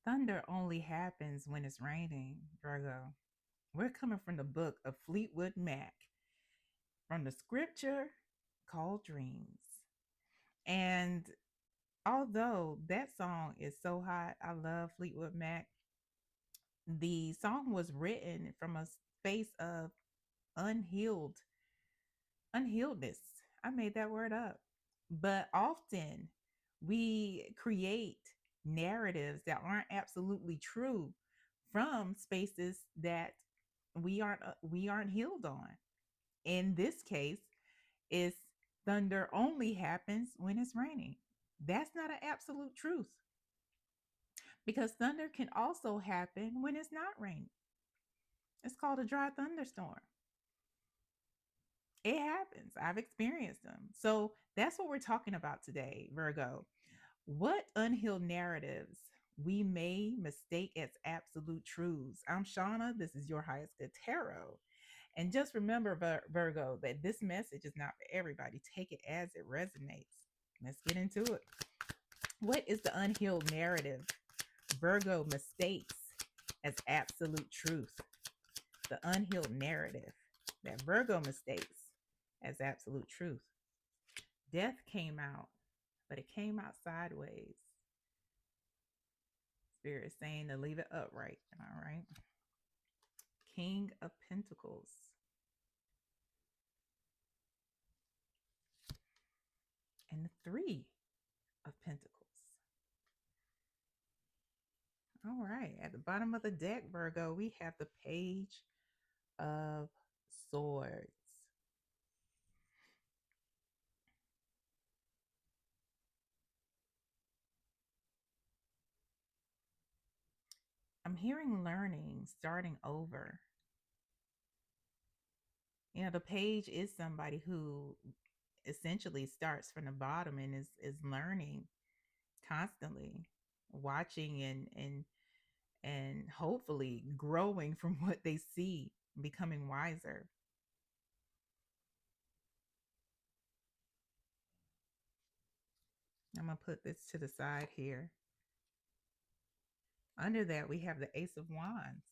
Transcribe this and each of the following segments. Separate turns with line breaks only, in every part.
Thunder only happens when it's raining, Virgo. We're coming from the book of Fleetwood Mac, from the scripture called Dreams. And although that song is so hot, I love Fleetwood Mac. The song was written from a space of unhealed, unhealedness. I made that word up. But often we create narratives that aren't absolutely true from spaces that we aren't healed on. In this case, is thunder only happens when it's raining. That's not an absolute truth because thunder can also happen when it's not raining. It's called a dry thunderstorm. It happens. I've experienced them. So that's what we're talking about today, Virgo. What unhealed narratives we may mistake as absolute truths. I'm Shauna. This is your highest good tarot. And just remember, Virgo, that this message is not for everybody. Take it as it resonates. Let's get into it. What is the unhealed narrative Virgo mistakes as absolute truth? The unhealed narrative that Virgo mistakes as absolute truth. Death came out, but it came out sideways. Spirit is saying to leave it upright. All right. King of Pentacles. And the Three of Pentacles. All right. At the bottom of the deck, Virgo, we have the Page of Swords. I'm hearing learning, starting over. The page is somebody who essentially starts from the bottom and is learning constantly, watching and hopefully growing from what they see, becoming wiser. I'm going to put this to the side here. Under that, we have the Ace of Wands.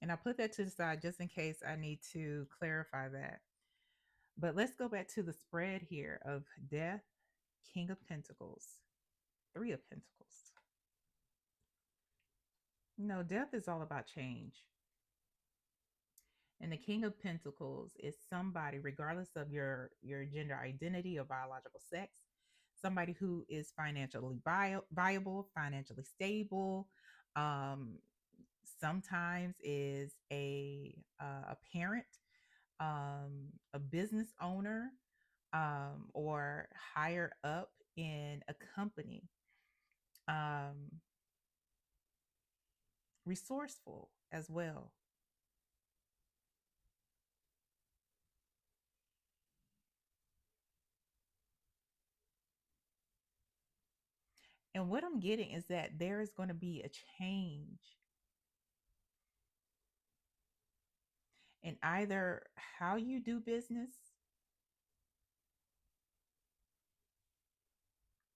And I put that to the side just in case I need to clarify that. But let's go back to the spread here of Death, King of Pentacles, Three of Pentacles. Death is all about change. And the King of Pentacles is somebody, regardless of your gender identity or biological sex, somebody who is financially viable, financially stable, um, sometimes is a parent, a business owner, or higher up in a company, um, resourceful as well. And what I'm getting is that there is going to be a change in either how you do business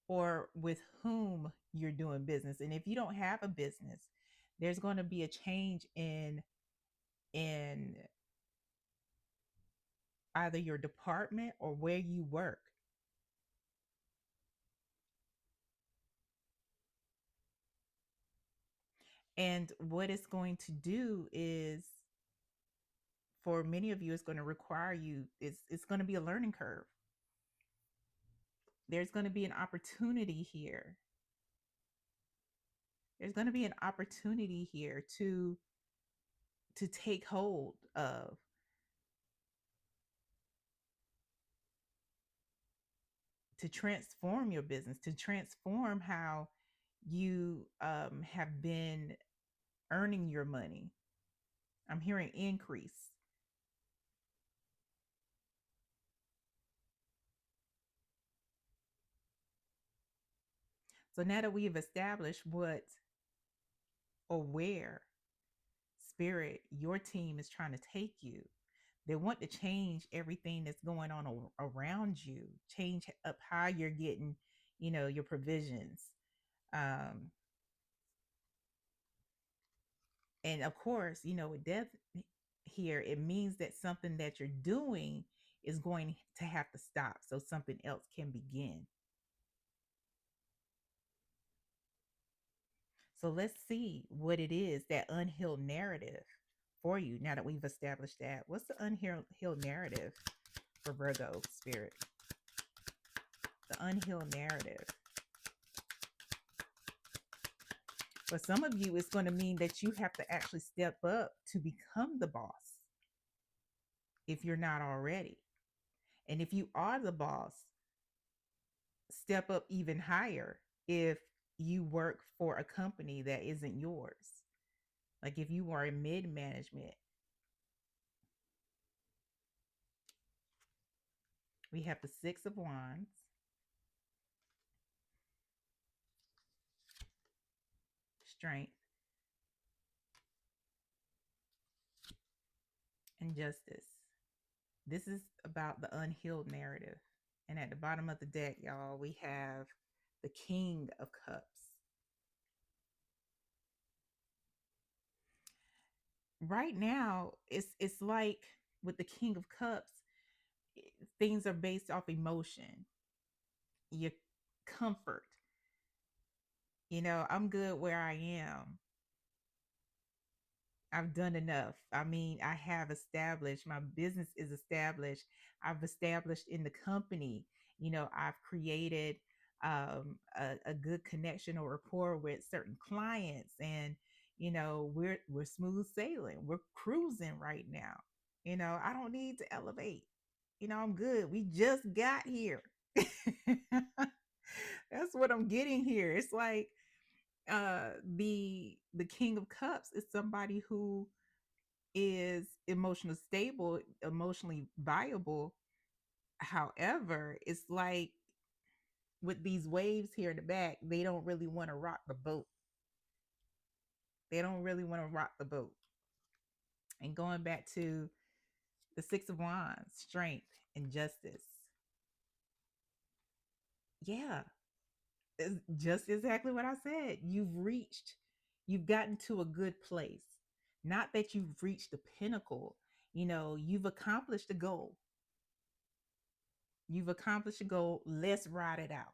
or with whom you're doing business. And if you don't have a business, there's going to be a change in either your department or where you work. And what it's going to do is, for many of you, it's going to require you, it's going to be a learning curve. There's going to be an opportunity here. There's going to be an opportunity here to take hold of, to transform your business, to transform how you have been earning your money. I'm hearing increase. So now that we have established what or where Spirit, your team is trying to take you, they want to change everything that's going on around you, change up how you're getting, your provisions, Um, and of course, with death here, it means that something that you're doing is going to have to stop so something else can begin. So let's see what it is, that unhealed narrative for you. Now that we've established that, what's the unhealed narrative for Virgo spirit? The unhealed narrative. For some of you, it's going to mean that you have to actually step up to become the boss if you're not already. And if you are the boss, step up even higher if you work for a company that isn't yours. Like if you are in mid management, we have the Six of Wands, Strength, and Justice. This is about the unhealed narrative. And at the bottom of the deck, y'all, we have the King of Cups. Right now, it's like with the King of Cups, things are based off emotion, your comfort. I'm good where I am. I've done enough. I mean, I have established, my business is established. I've established in the company, I've created a good connection or rapport with certain clients, and we're smooth sailing. We're cruising right now. I don't need to elevate. I'm good. We just got here. That's what I'm getting here. It's like the King of Cups is somebody who is emotionally stable, emotionally viable. However, it's like with these waves here in the back, they don't really want to rock the boat. They don't really want to rock the boat. And going back to the Six of Wands, Strength and Justice. Yeah, it's just exactly what I said. You've gotten to a good place. Not that you've reached the pinnacle, you've accomplished the goal. You've accomplished a goal. Let's ride it out.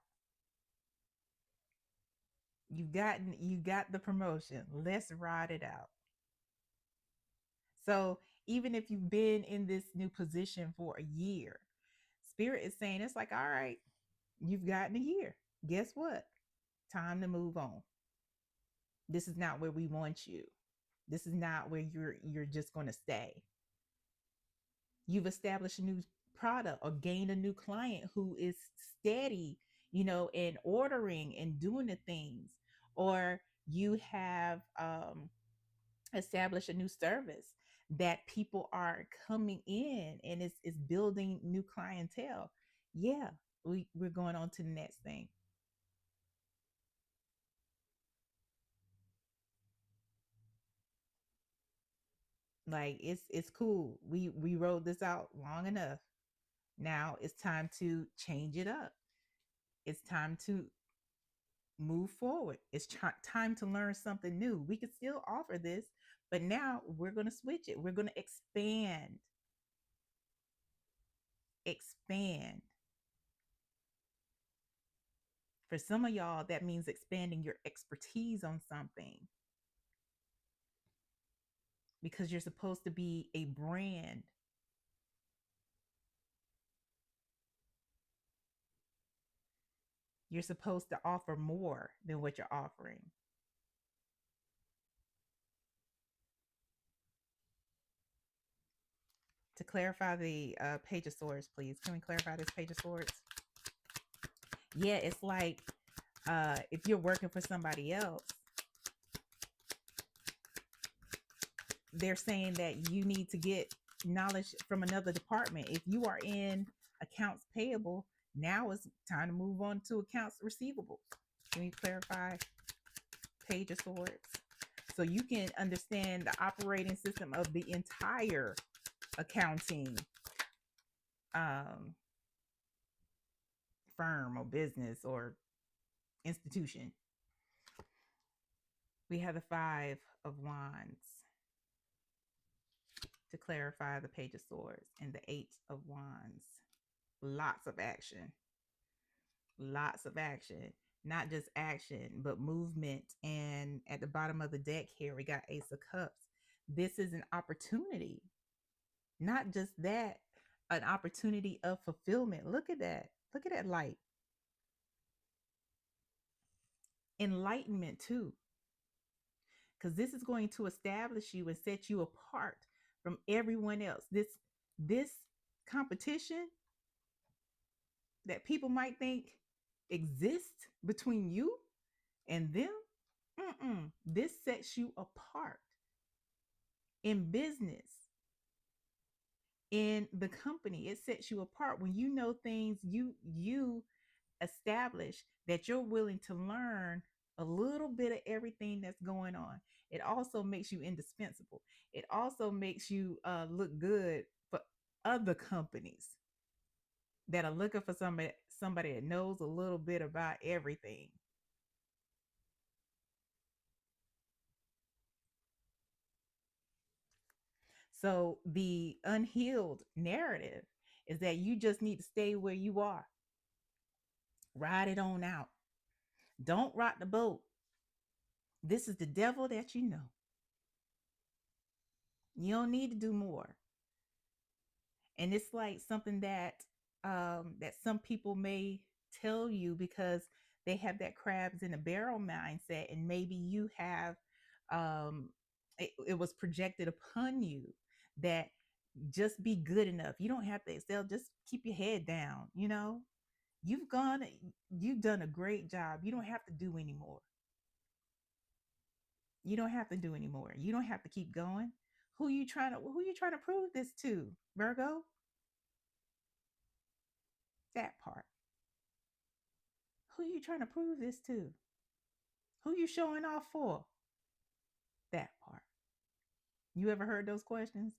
You got the promotion. Let's ride it out. So even if you've been in this new position for a year, Spirit is saying it's like, all right, you've gotten a year. Guess what? Time to move on. This is not where we want you. This is not where you're just going to stay. You've established a new product or gained a new client who is steady, and ordering and doing the things, or you have established a new service that people are coming in and it's building new clientele. Yeah, we're going on to the next thing. Like it's cool. We rode this out long enough. Now it's time to change it up. It's time to move forward. It's time to learn something new. We could still offer this, but now we're going to switch it. We're going to expand. Expand. For some of y'all, that means expanding your expertise on something, because you're supposed to be a brand. You're supposed to offer more than what you're offering. To clarify the Page of Swords, please. Can we clarify this Page of Swords? Yeah, it's like if you're working for somebody else, they're saying that you need to get knowledge from another department. If you are in accounts payable, now it's time to move on to accounts receivable. Can you clarify Page of Swords? So you can understand the operating system of the entire accounting um, firm or business or institution. We have the Five of Wands to clarify the Page of Swords and the Eight of Wands. Lots of action. Lots of action. Not just action, but movement. And at the bottom of the deck here, we got Ace of Cups. This is an opportunity. Not just that, an opportunity of fulfillment. Look at that. Look at that light. Enlightenment, too, because this is going to establish you and set you apart from everyone else. This competition that people might think exists between you and them, this sets you apart in business, in the company. It sets you apart when you know things. You establish that you're willing to learn a little bit of everything that's going on. It also makes you indispensable. It also makes you look good for other companies that are looking for somebody that knows a little bit about everything. So the unhealed narrative is that you just need to stay where you are. Ride it on out. Don't rock the boat. This is the devil that you know. You don't need to do more. And it's like something that that some people may tell you because they have that crabs in a barrel mindset, and maybe you have it was projected upon you that just be good enough. You don't have to excel, just keep your head down, you know. You've done a great job. You don't have to do anymore. You don't have to do anymore. You don't have to keep going. Who you trying to prove this to, Virgo? That part. Who you trying to prove this to? Who you showing off for? That part. You ever heard those questions?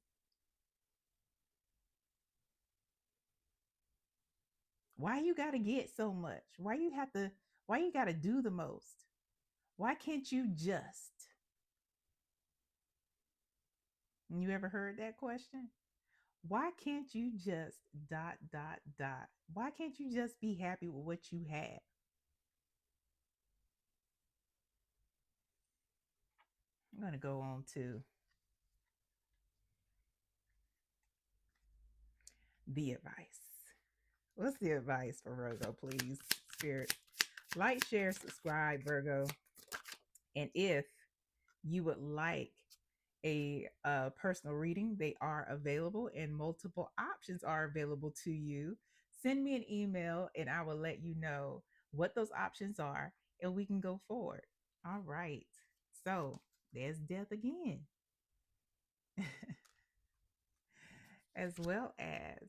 Why you got to get so much? Why you got to do the most? Why can't you just? You ever heard that question? Why can't you just dot dot dot? Why can't you just be happy with what you have? I'm going to go on to the advice. What's the advice for Virgo, please? Spirit, like, share, subscribe, Virgo. And if you would like a personal reading, they are available and multiple options are available to you. Send me an email and I will let you know what those options are and we can go forward. All right. So there's death again, as well as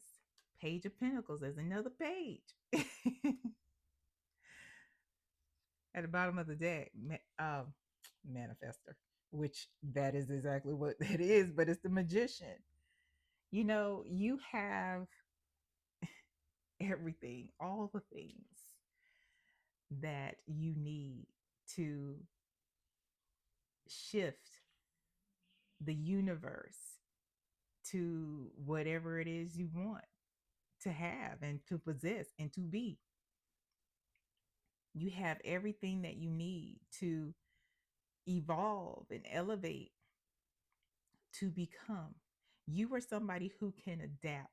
Page of Pentacles. There's another page at the bottom of the deck. Manifester, which that is exactly what that is, but it's the Magician. You know, you have everything, all the things that you need to shift the universe to whatever it is you want to have and to possess and to be. You have everything that you need to evolve and elevate, to become. You are somebody who can adapt,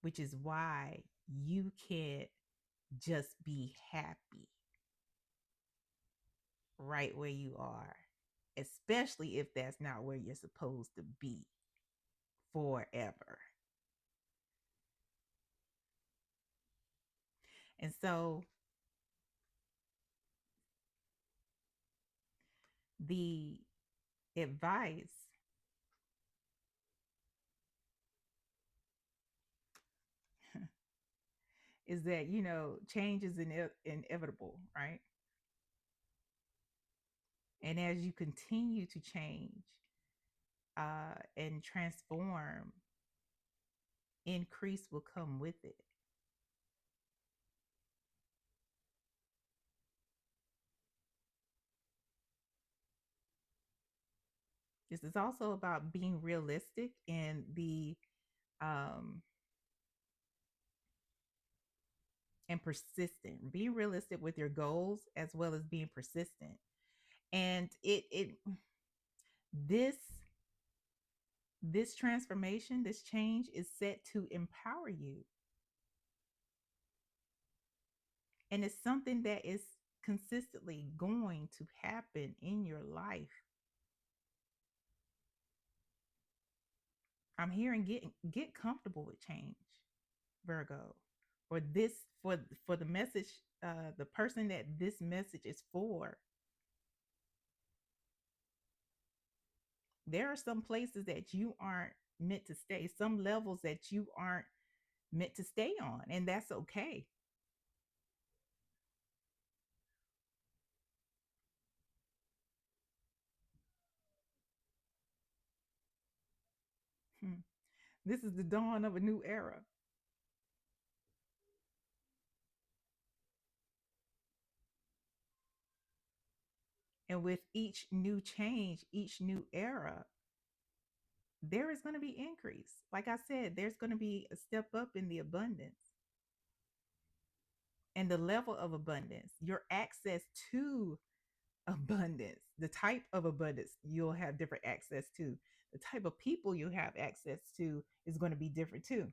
which is why you can't just be happy right where you are, especially if that's not where you're supposed to be forever. And so the advice is that, change is inevitable, right? And as you continue to change and transform, increase will come with it. This is also about being realistic um and persistent. Being realistic with your goals as well as being persistent. And it this this transformation, this change is set to empower you. And it's something that is consistently going to happen in your life. I'm hearing get comfortable with change, Virgo. For this for the message, the person that this message is for, there are some places that you aren't meant to stay, some levels that you aren't meant to stay on, and that's okay. Hmm. This is the dawn of a new era. And with each new change, each new era, there is going to be increase. Like I said, there's going to be a step up in the abundance and the level of abundance, your access to abundance, the type of abundance you'll have different access to, the type of people you have access to is going to be different too.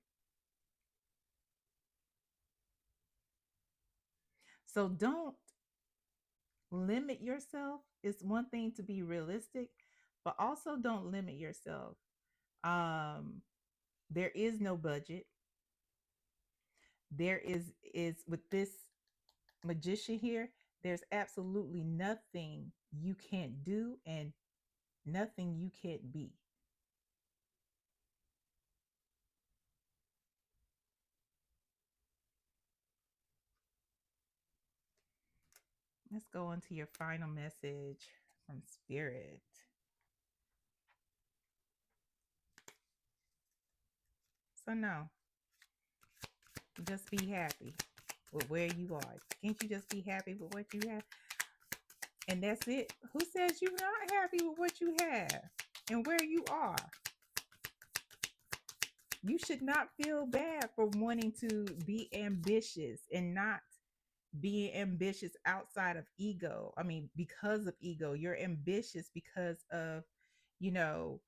So don't limit yourself. It's one thing to be realistic, but also don't limit yourself. Um, there is no budget. There is with this magician here, there's absolutely nothing you can't do and nothing you can't be. Let's go on to your final message from Spirit. So, no, just be happy with where you are. Can't you just be happy with what you have? And that's it. Who says you're not happy with what you have and where you are? You should not feel bad for wanting to be ambitious and not being ambitious outside of ego. I mean, because of ego, you're ambitious because of, you know,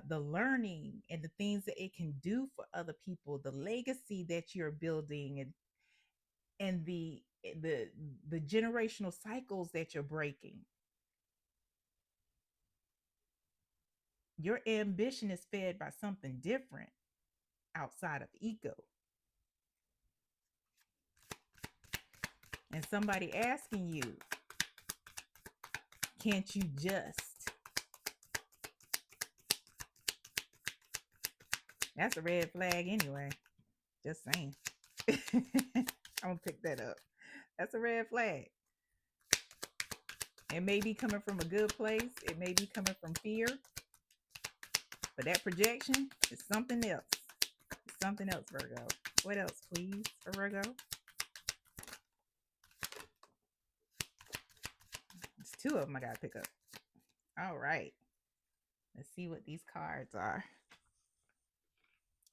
the learning and the things that it can do for other people, the legacy that you're building, and the the generational cycles that you're breaking. Your ambition is fed by something different outside of ego. And somebody asking you, can't you just? That's a red flag anyway. Just saying. I'm gonna pick that up. That's a red flag. It may be coming from a good place, it may be coming from fear, but that projection is something else. It's something else, Virgo. What else, please, for Virgo? It's two of them I gotta pick up. All right. Let's see what these cards are.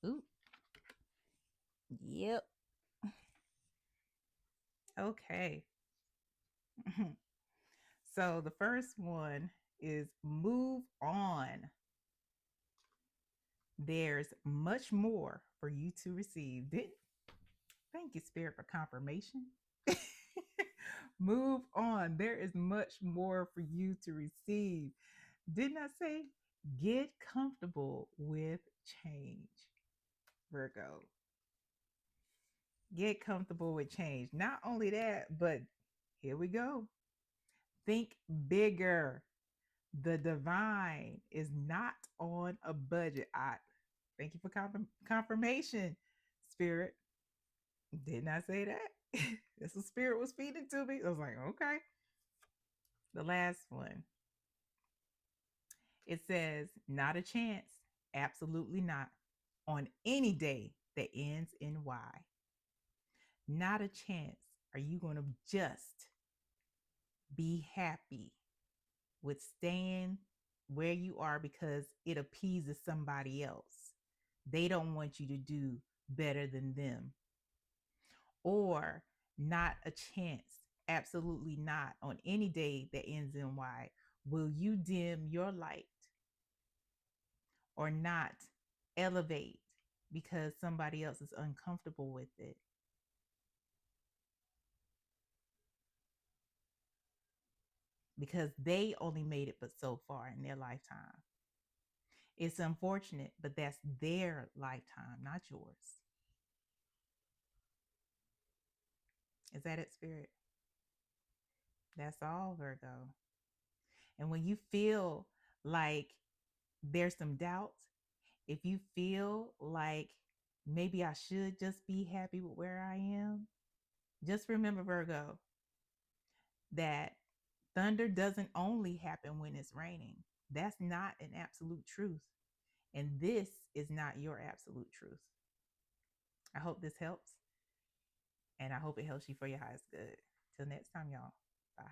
Ooh. Yep. Okay. So the first one is move on. There's much more for you to receive. Thank you, Spirit, for confirmation. Move on. There is much more for you to receive. Didn't I say get comfortable with change, Virgo? Get comfortable with change. Not only that, but here we go. Think bigger. The divine is not on a budget. I thank you for confirmation, Spirit. Didn't I say that? That's what Spirit was feeding to me. I was like, okay. The last one. It says, not a chance. Absolutely not. On any day that ends in Y. Not a chance. Are you going to just be happy with staying where you are because it appeases somebody else. They don't want you to do better than them. Or not a chance, absolutely not, on any day that ends in Y will you dim your light or not elevate because somebody else is uncomfortable with it. Because they only made it but so far in their lifetime. It's unfortunate, but that's their lifetime, not yours. Is that it, Spirit? That's all, Virgo. And when you feel like there's some doubt, if you feel like maybe I should just be happy with where I am, just remember, Virgo, that thunder doesn't only happen when it's raining. That's not an absolute truth. And this is not your absolute truth. I hope this helps. And I hope it helps you for your highest good. Till next time, y'all. Bye.